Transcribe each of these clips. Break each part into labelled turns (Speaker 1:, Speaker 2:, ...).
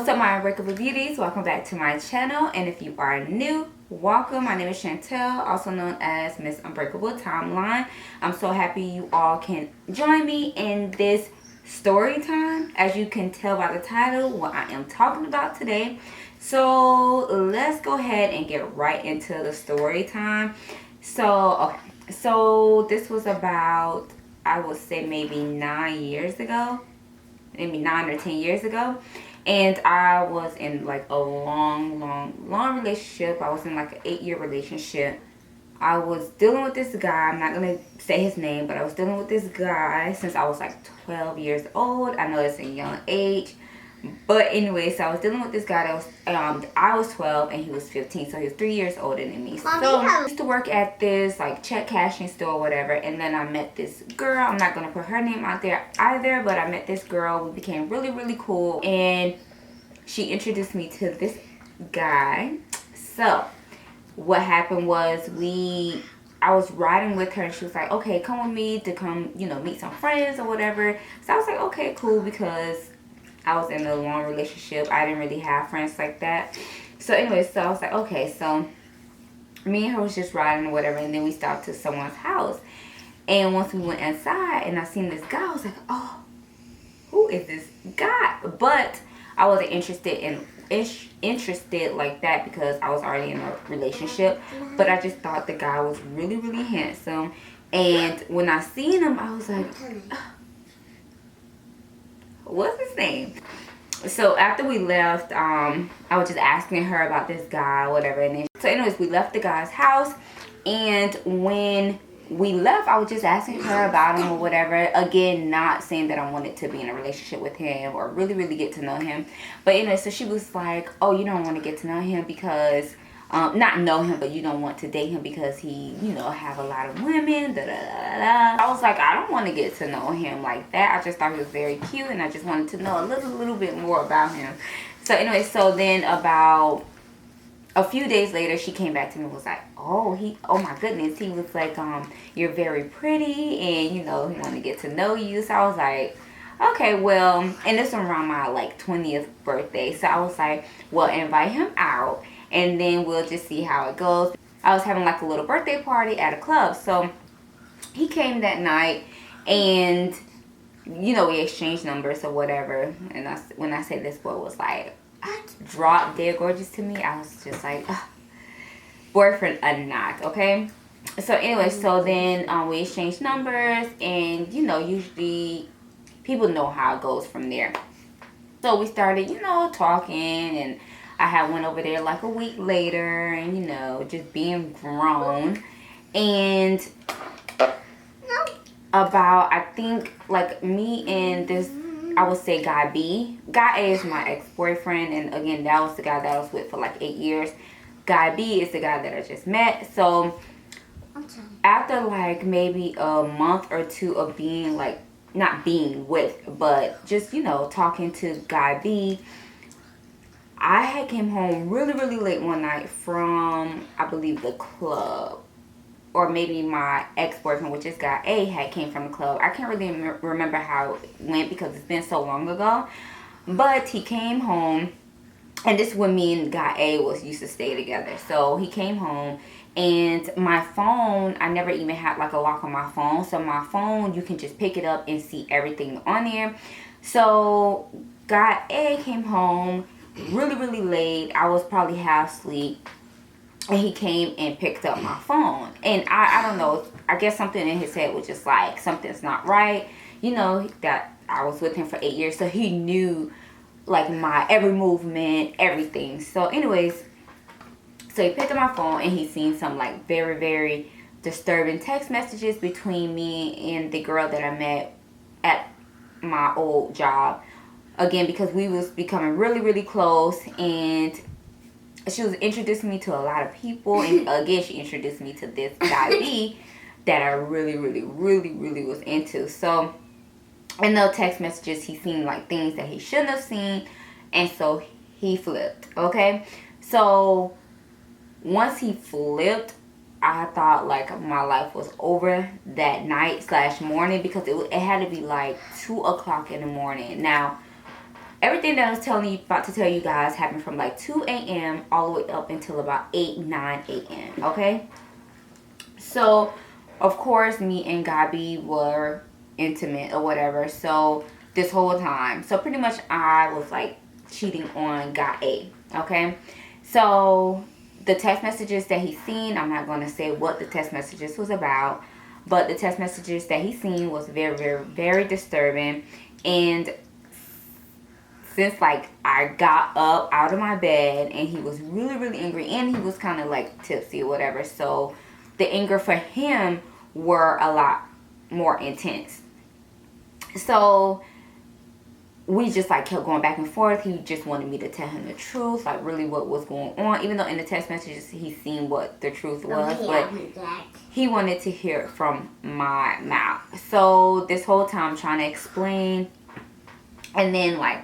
Speaker 1: What's up, my Unbreakable beauties? Welcome back to my channel, and if you are new, welcome. My name is Chantel, also known as Miss Unbreakable Timeline. I'm so happy you all can join me in this story time. As you can tell by the title, what I am talking about today. So let's go ahead and get right into the story time. So this was about, I would say, maybe 9 years ago, maybe 9 or 10 years ago. And I was in like a long relationship. I was in like an 8-year relationship. I was dealing with this guy. I'm not going to say his name, but I was dealing with this guy since I was like 12 years old. I know it's a young age. But anyway, so I was dealing with this guy that was, I was 12 and he was 15. So he was 3 years older than me. So I used to work at this like check cashing store or whatever. And then I met this girl. I'm not going to put her name out there either. But I met this girl. We became really cool. And she introduced me to this guy. So what happened was I was riding with her and she was like, okay, come with me to come, meet some friends or whatever. So I was like, okay, cool, because I was in a long relationship. I didn't really have friends like that. So anyway, so I was like, okay, so me and her was just riding or whatever, and then we stopped to someone's house. And once we went inside and I seen this guy, I was like, oh, who is this guy? But I wasn't interested like that because I was already in a relationship. But I just thought the guy was really handsome. And when I seen him, I was like, what's his name? So after we left, I was just asking her about this guy or whatever. And then, so anyways, we left the guy's house. And when we left, I was just asking her about him or whatever. Again, not saying that I wanted to be in a relationship with him or really get to know him. But anyway, so she was like, oh, you don't want to get to know him because, not know him, but you don't want to date him because he, have a lot of women, I was like, I don't want to get to know him like that. I just thought he was very cute and I just wanted to know a little bit more about him. So anyway, so then about a few days later, she came back to me and was like, oh my goodness. He was like, you're very pretty and, he wanted to get to know you. So I was like, okay, well, and this was around my like 20th birthday. So I was like, well, invite him out and then we'll just see how it goes. I was having like a little birthday party at a club. So he came that night and, we exchanged numbers or whatever. And when I say this boy was like, drop dead gorgeous to me, I was just like, ugh, boyfriend or not, okay? So anyway, so then we exchanged numbers and usually people know how it goes from there. So we started talking, and I had went over there like a week later and just being grown. And about, I think, like me and this, I would say guy B. Guy A is my ex-boyfriend, and again, that was the guy that I was with for like 8 years. Guy B is the guy that I just met. So after like maybe a month or two of being like, not being with, but just, talking to guy B, I had came home really late one night from, I believe, the club. Or maybe my ex-boyfriend, which is guy A, had came from the club. I can't really remember how it went because it's been so long ago. But he came home, and this is when me and guy A used to stay together. So he came home, and my phone, I never even had like a lock on my phone. So my phone, you can just pick it up and see everything on there. So guy A came home really late. I was probably half asleep. And he came and picked up my phone. And I don't know, I guess something in his head was just like, something's not right. That I was with him for 8 years. So he knew like my every movement, everything. So anyways, so he picked up my phone and he seen some like very disturbing text messages between me and the girl that I met at my old job. Again, because we was becoming really close, and she was introducing me to a lot of people, and again, she introduced me to this guy B that I really was into. So in those text messages, he seen like things that he shouldn't have seen, and so he flipped. Okay, so once he flipped, I thought like my life was over that night / morning, because it had to be like 2 o'clock in the morning. Now everything that I was about to tell you guys happened from like 2 a.m. all the way up until about 9 a.m. Okay? So, of course, me and Gabi were intimate or whatever. So, this whole time. So, pretty much I was like cheating on guy A. Okay? So, the text messages that he seen, I'm not going to say what the text messages was about. But the text messages that he seen was very, very, very disturbing. And since like I got up out of my bed and he was really, really angry, and he was kind of like tipsy or whatever, so the anger for him were a lot more intense. So we just like kept going back and forth. He just wanted me to tell him the truth, like really what was going on, even though in the text messages he seen what the truth was, but he wanted to hear it from my mouth. So this whole time trying to explain, and then like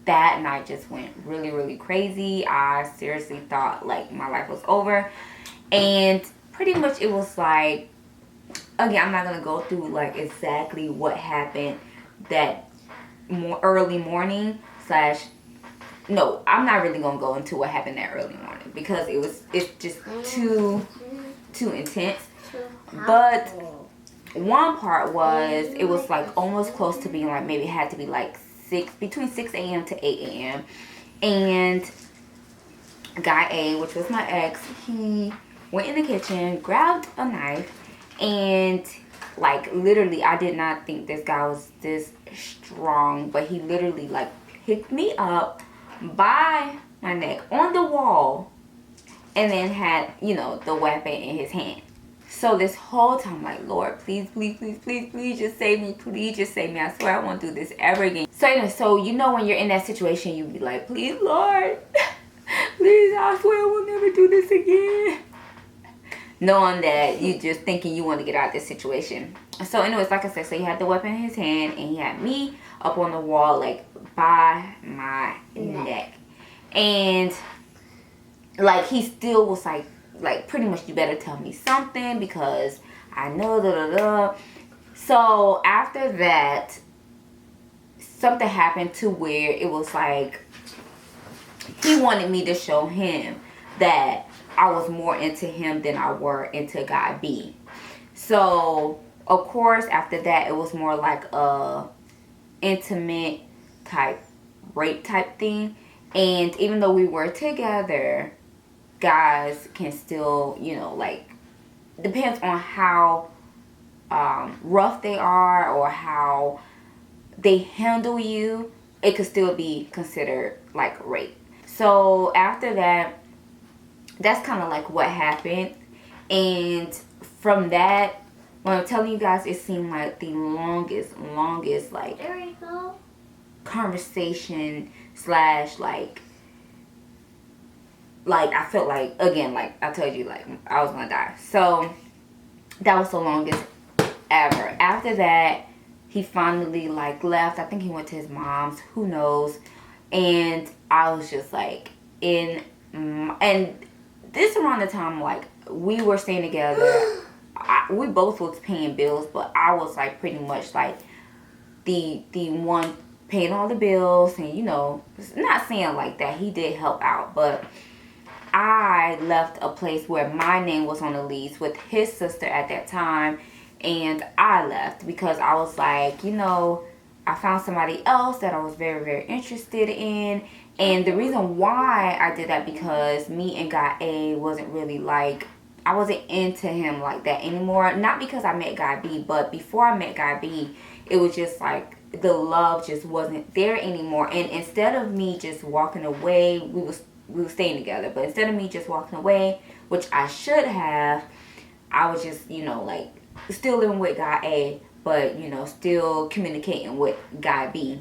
Speaker 1: that night just went really, really crazy. I seriously thought like my life was over. And pretty much it was like, again, I'm not going to go through like exactly what happened that early morning no, I'm not really going to go into what happened that early morning because it's just too intense. But one part was, it was like almost close to being like, maybe it had to be like between 6 a.m. to 8 a.m. And guy A, which was my ex, he went in the kitchen, grabbed a knife, and like literally, I did not think this guy was this strong, but he literally like picked me up by my neck on the wall and then had, you know, the weapon in his hand. So this whole time, like, Lord, please, please, please, please, please just save me. Please just save me. I swear I won't do this ever again. So anyway, so you know when you're in that situation, you be like, please, Lord, please, I swear I will never do this again. Knowing that you just thinking you want to get out of this situation. So anyways, like I said, so he had the weapon in his hand and he had me up on the wall, like, by my neck. And like he still was like pretty much, you better tell me something because I know So after that, something happened to where it was like he wanted me to show him that I was more into him than I were into guy B. So of course after that it was more like a intimate type rape type thing. And even though we were together, guys can still, you know, like, depends on how rough they are or how they handle you, it could still be considered like rape. So after that, that's kind of like what happened. And from that, when I'm telling you guys, it seemed like the longest like conversation slash like I felt like, again, like I told you, like I was gonna die. So that was the longest ever. After that, he finally like left. I think he went to his mom's, who knows. And I was just like and this around the time like we were staying together. We both was paying bills, but I was like pretty much like the one paying all the bills. And you know, not saying like that, he did help out, but I left a place where my name was on the lease with his sister at that time, and I left because I was like, you know, I found somebody else that I was very, very interested in. And the reason why I did that, because me and guy A wasn't really like, I wasn't into him like that anymore. Not because I met guy B, but before I met guy B, it was just like the love just wasn't there anymore. And instead of me just walking away, we were staying together, but instead of me just walking away, which I should have, I was just, you know, like still living with guy A, but you know, still communicating with guy B.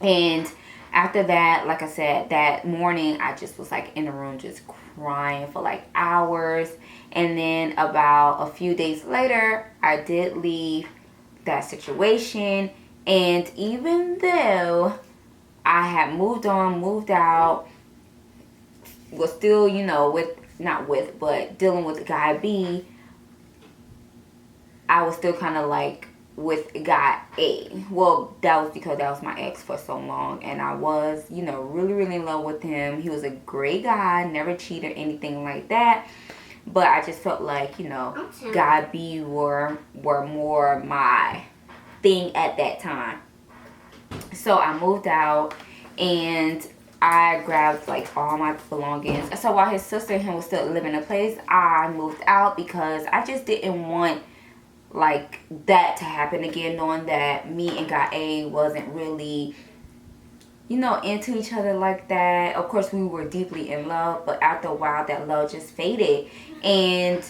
Speaker 1: And after that, like I said, that morning I just was like in the room just crying for like hours. And then about a few days later, I did leave that situation. And even though I had moved out, was still, you know, but dealing with the guy B, I was still kind of like with guy A. Well, that was because that was my ex for so long, and I was, you know, really, really in love with him. He was a great guy, never cheated or anything like that. But I just felt like, you know, guy B were more my thing at that time. So I moved out, and I grabbed like all my belongings. So while his sister and him was still living in a place, I moved out because I just didn't want like that to happen again, knowing that me and guy A wasn't really, you know, into each other like that. Of course, we were deeply in love, but after a while that love just faded, and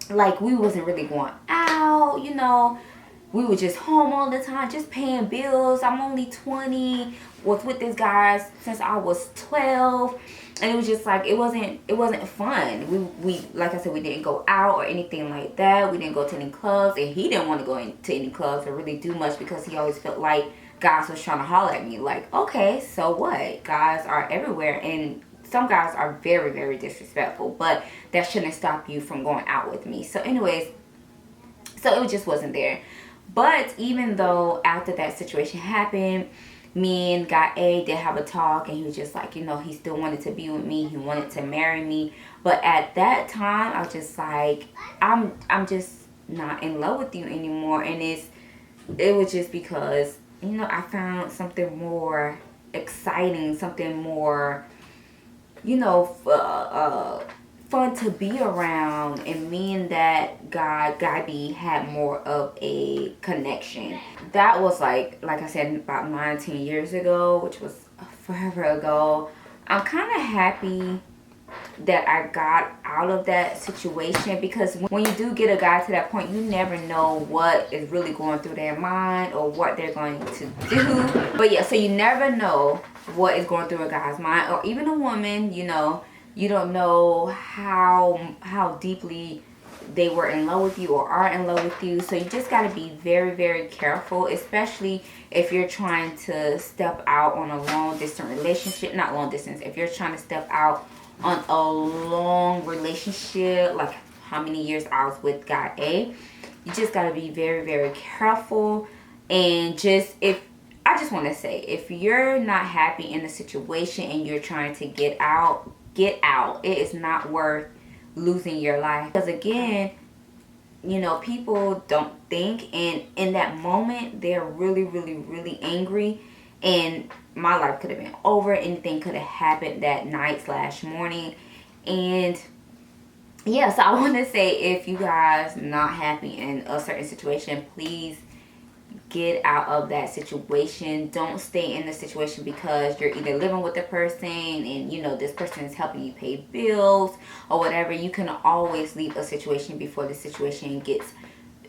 Speaker 1: like we wasn't really going out, you know. We were just home all the time, just paying bills. I'm only 20, was with this guy since I was 12, and it was just like it wasn't fun. We like I said, we didn't go out or anything like that. We didn't go to any clubs, and he didn't want to go into any clubs or really do much because he always felt like guys was trying to holler at me. Like, okay, so what? Guys are everywhere, and some guys are very, very disrespectful, but that shouldn't stop you from going out with me. So anyways, so it just wasn't there. But even though after that situation happened, me and guy A did have a talk, and he was just like, you know, he still wanted to be with me. He wanted to marry me. But at that time, I was just like, I'm just not in love with you anymore. And it was just because, you know, I found something more exciting, something more, you know, fun to be around, and me and that guy B had more of a connection. That was like I said, about 19 years ago, which was forever ago. I'm kind of happy that I got out of that situation, because when you do get a guy to that point, you never know what is really going through their mind or what they're going to do. But yeah, so you never know what is going through a guy's mind, or even a woman, you know. You don't know how deeply they were in love with you or are in love with you. So you just got to be very, very careful, especially if you're trying to step out on a long distance relationship. Not long distance. If you're trying to step out on a long relationship, like how many years I was with guy A, you just got to be very, very careful. And I just want to say, if you're not happy in a situation and you're trying to get out. It is not worth losing your life, because again, you know, people don't think, and in that moment they're really, really, really angry, and my life could have been over. Anything could have happened that night / morning. And yeah, so I want to say, if you guys not happy in a certain situation, please get out of that situation. Don't stay in the situation because you're either living with the person and, you know, this person is helping you pay bills or whatever. You can always leave a situation before the situation gets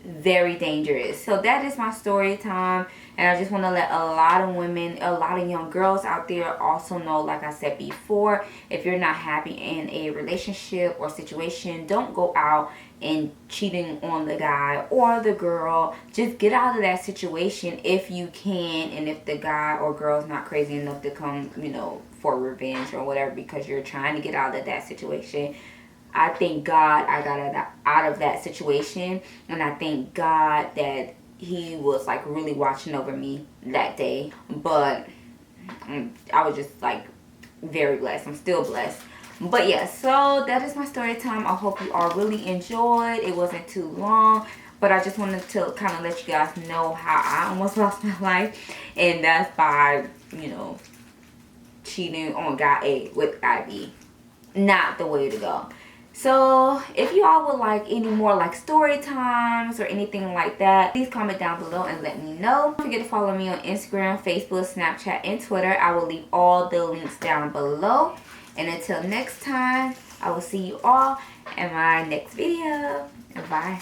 Speaker 1: very dangerous. So that is my story time, and I just want to let a lot of women, a lot of young girls out there also know, like I said before, if you're not happy in a relationship or situation, don't go out and cheating on the guy or the girl. Just get out of that situation if you can, and if the guy or girl is not crazy enough to come, you know, for revenge or whatever, because you're trying to get out of that situation. I thank God I got out of that situation, and I thank God that he was like really watching over me that day. But I was just like very blessed. I'm still blessed. But yeah, so that is my story time. I hope you all really enjoyed. It wasn't too long, but I just wanted to kind of let you guys know how I almost lost my life, and that's by, you know, cheating on guy A with guy B. Not the way to go. So if you all would like any more like story times or anything like that, please comment down below and let me know. Don't forget to follow me on Instagram, Facebook, Snapchat, and Twitter. I will leave all the links down below. And until next time, I will see you all in my next video. Bye.